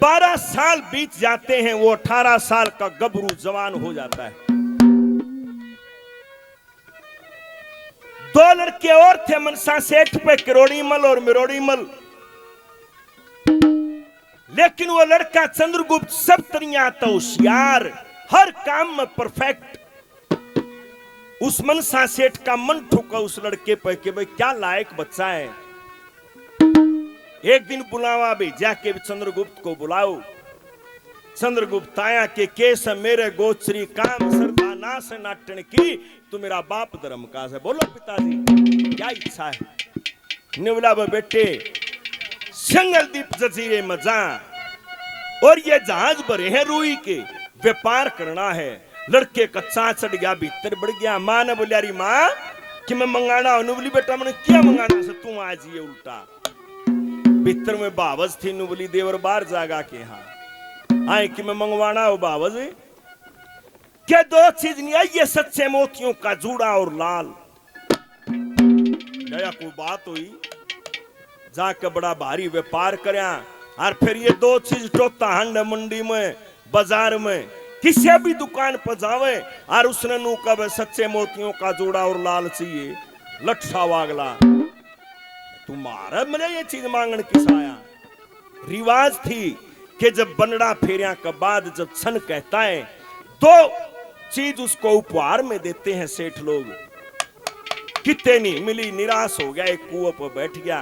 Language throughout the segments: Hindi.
12 साल बीत जाते हैं, वो 18 साल का गबरू जवान हो जाता है। 2 लड़के और थे मनसा सेठ पे, किरोड़ीमल और मिरोड़ीमल। लेकिन वो लड़का चंद्रगुप्त सब तरिया तो होशियार, हर काम में परफेक्ट। उस मनसा सेठ का मन ठुका उस लड़के पर कि भाई क्या लायक बच्चा है। एक दिन बुलावा भेजा के चंद्रगुप्त को बुलाओ। चंद्रगुप्त आया के केस मेरे गोचरी काम श्रद्धा नाश नाटन की, तू मेरा बाप धर्म का है। बोलो पिताजी क्या इच्छा है। निवला बेटे संगलदीप जजीरे में जा, और ये जहाज भरे हैं रुई के, व्यापार करना है। लड़के कच्चा चढ़ गया, भीतर बढ़ गया। मां ने बोलिया री मां कि मैं मंगाना हूं। बोली बेटा मैंने क्या मंगाना से तू आज ये उल्टा। भीतर में बावज थी, नु बोली देवर बार जागा के हाँ आए कि मैं मंगवाना हो बावज क्या 2 चीज नहीं आई, ये सच्चे मोतियों का जूड़ा और लाल। गया कोई बात हुई, जाकर बड़ा भारी व्यापार करया, और फिर ये 2 चीज टोता हंड मंडी में बाजार में किसी भी दुकान पर जावे, और उसने नू कब सच्चे मोतियों का जोड़ा और लाल चाहिए। लठा वागला तुम्हारा मैंने ये चीज मांगन किस आया। रिवाज थी कि जब बनड़ा फेरिया के बाद जब छन कहता है तो चीज उसको उपहार में देते हैं सेठ लोग। कितने नहीं मिली, निराश हो गया, एक कुआं पर बैठ गया।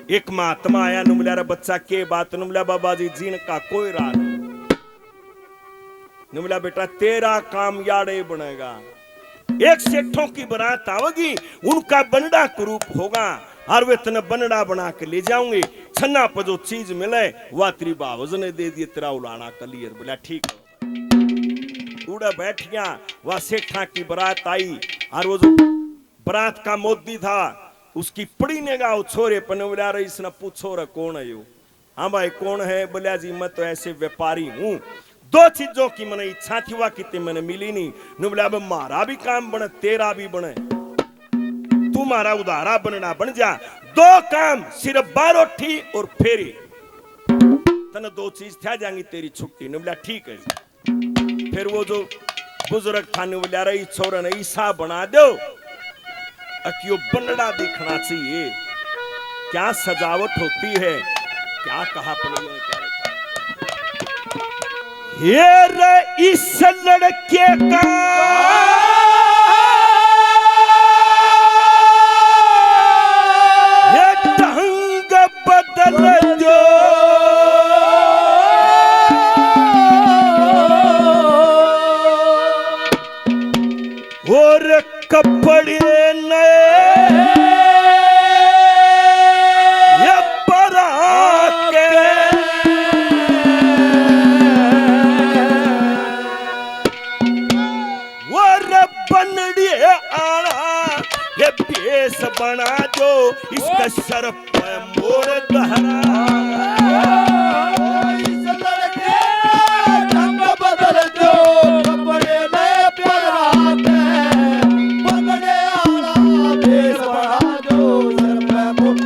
एक महात्मा आया, नुमला रे बच्चा के बात। नुमला बाबा जी जीन का कोई राह नहीं। नुमला बेटा तेरा काम याड़े बनेगा। एक सेठों की बारात आवेगी, उनका बनड़ा कुरूप होगा, और वे तने बनड़ा बना के ले जाऊंगे। छन्ना पर जो चीज मिले वह तेरी बावज ने दे दिए, तेरा उलाना क्लियर। बोला ठीक है। उड़ा बैठ गया। वह सेठा की बारात आई, और वो जो बारात का मोदी था उसकी पड़ी ने गाओ छोरे पने। बोला रही इसने पूछो रे कौन है यो। हाँ भाई कौन है। बोला जी मैं तो ऐसे व्यापारी हूँ, 2 चीजों की मैंने इच्छा थी, वह कितने मैंने मिली नहीं। बोला मारा भी काम बने, तेरा भी बने, तुम्हारा उधारा बनना बन जा। 2 काम सिर्फ 12 रोटी और फेरी, तने 2 चीज था जाएंगी तेरी छुट्टी। ने बोला ठीक है। फिर वो जो बुजुर्ग था ने बोला रही छोरा ने ईसा बना दो, अक्यों बनड़ा दिखना चाहिए। क्या सजावट होती है, क्या कहा पड़ेगा। ये रे इस लड़के का ये ढंग बदल दो, और कपड़े नए ये परा के भेष बना दो, इसका सर पे मोड़ गहरा। इस लड़के ढंग बदल दो, कपड़े नए पहना के, पगड़े आला भेष बना दो, सर पे मोड़।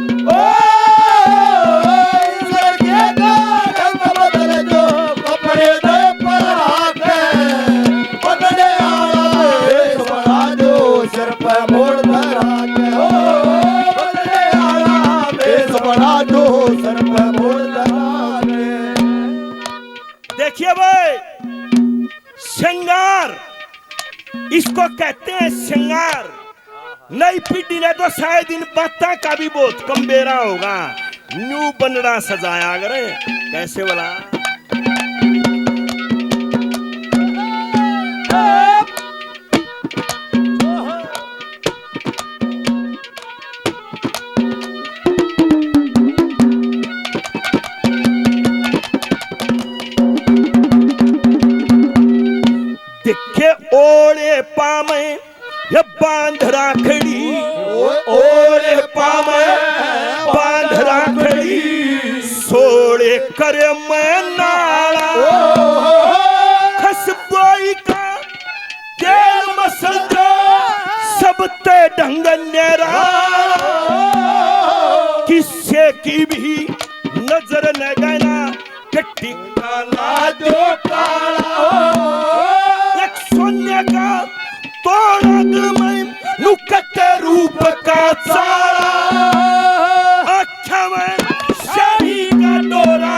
इस लड़के का ढंग बदल दो, कपड़े नए पहना के, पगड़े आला भेष बना दो, सर पे मोड़। देखिए भाई श्रृंगार इसको कहते हैं, श्रृंगार। नई पीढ़ी ने तो शायद इन बातों का भी बहुत कम बेरा होगा। न्यू बनड़ा सजाया करे कैसे वाला। ओले पामे ये बांध राखड़ी, ओले पामे बांध राखड़ी, सोड़े करे मैं नाला, खसबोई का तेल मसल दो, सब ते ढंग नेरा, किससे की भी नजर न गना, टिक्का लाजो काला एक सोने का तोड़ा गलमय नुकट रूप का सारा आँखों में शाही का डोरा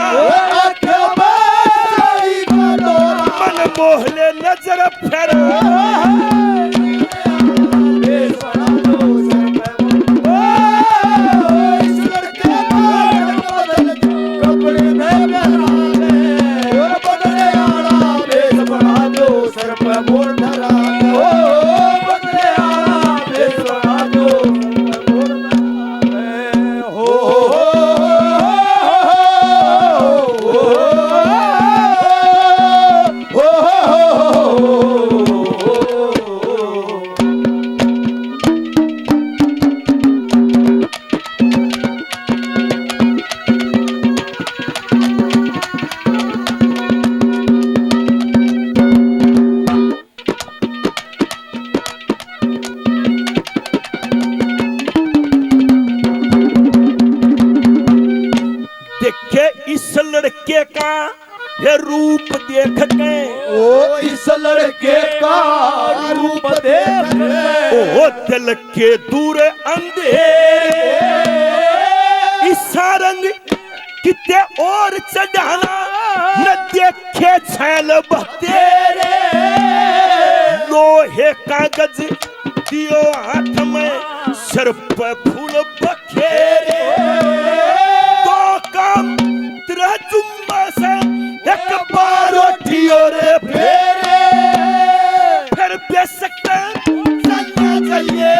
मन मोहले नजर फेरा इस लड़के का ये रूप देख के ओ इस लड़के का रूप देख के ओ दिल के दूर अंधेरे इसा रंग किते और चढ़ाना न देखे छैल बतेरे लोहे कागज दियो हाथ में सर पे फूल बखेरे तो काम चुम्मा से एक बार उठियो रे फेरे फिर बेसकता चलना चाहिए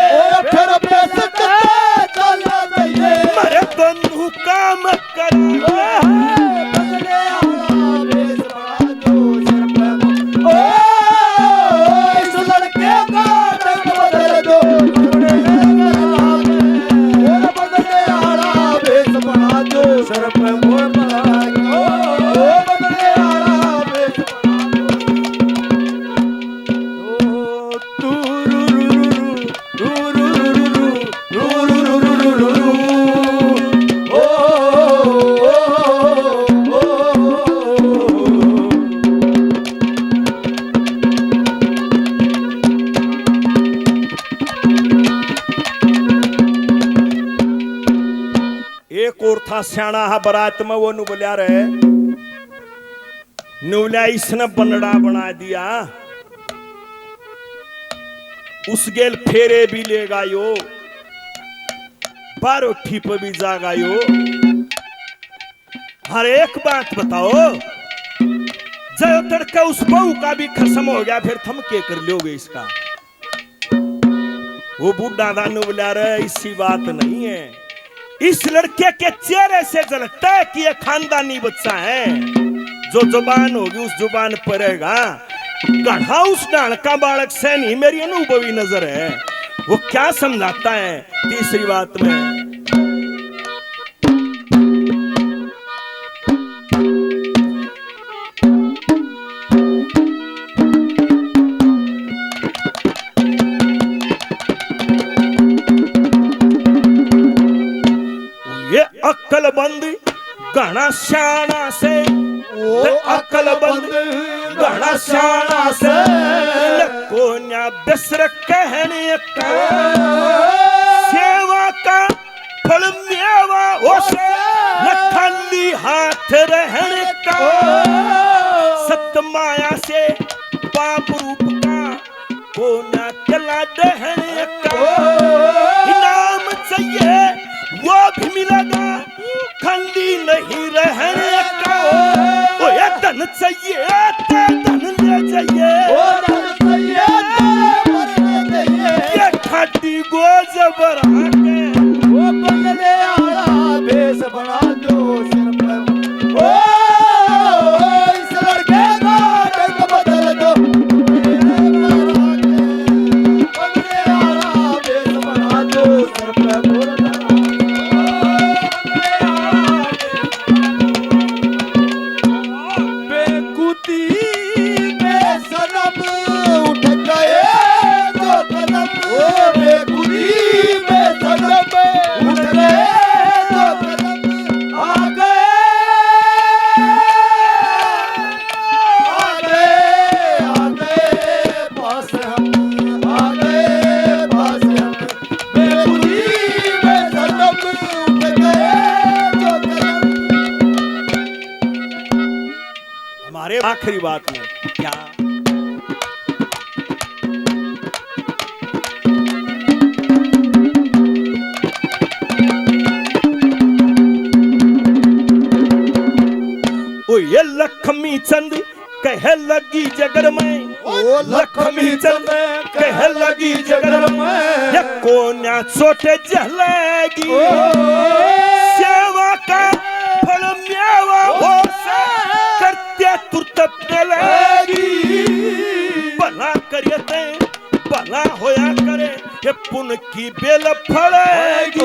फिर बेसकता चलना चाहिए मरे बंधु काम कर बदले आला बेस बड़ा जो सर पे ओ इस लड़के का रंग बदल दो बदले आला बेस बड़ा जो सर पे एक और था स्याणा हा बारात में वो नु बोलिया रहे नुलिया इसने बनड़ा बना दिया उस गेल फेरे भी लेगा यो बारो ठीप भी जागा यो हर एक बात बताओ जब तड़का उस बहू का भी खसम हो गया फिर थम के कर लोगे इसका वो बुढ़ा दानू बोला रहे इसी बात नहीं है इस लड़के के चेहरे से झलकता है कि यह खानदानी बच्चा है जो जुबान होगी उस जुबान पर रहेगा गढ़ा उस डाल का बालक से नहीं मेरी अनुभवी नजर है वो क्या समझाता है तीसरी बात में अक्लबंद घना श्याणा से अक्लबंद घना श्याणा से कोन्या बिसर कहने का सेवा का फल मेवा उसे खाली हाथ रहने का सत माया से पाप रूप का कोन्या चला दहने का इनाम चाहिए वो भी मिलेगा खंडी नहीं रहने का ओ ये धन चाहिए तो धन ले जाइए ओ धन चाहिए तो मरने चाहिए ये खाटी गोज बरा के वो बंगले आला भेष बना दो सिर पर ओ इस लड़के का रंग बदल दो बंगले आला भेष बना दो सिर पर बेकुती अरे आखिरी बात में क्या ओ ये लक्ष्मी चंद कह लगी जगर में, ओ लक्ष्मी चंद कह लगी जगर में, ये कोन्या छोटे जलेगी सेवा का फल मेवा हो करते तुरत मिलेगी। भला करिए भला होया करे ये पुण्य की बेल फलेगी।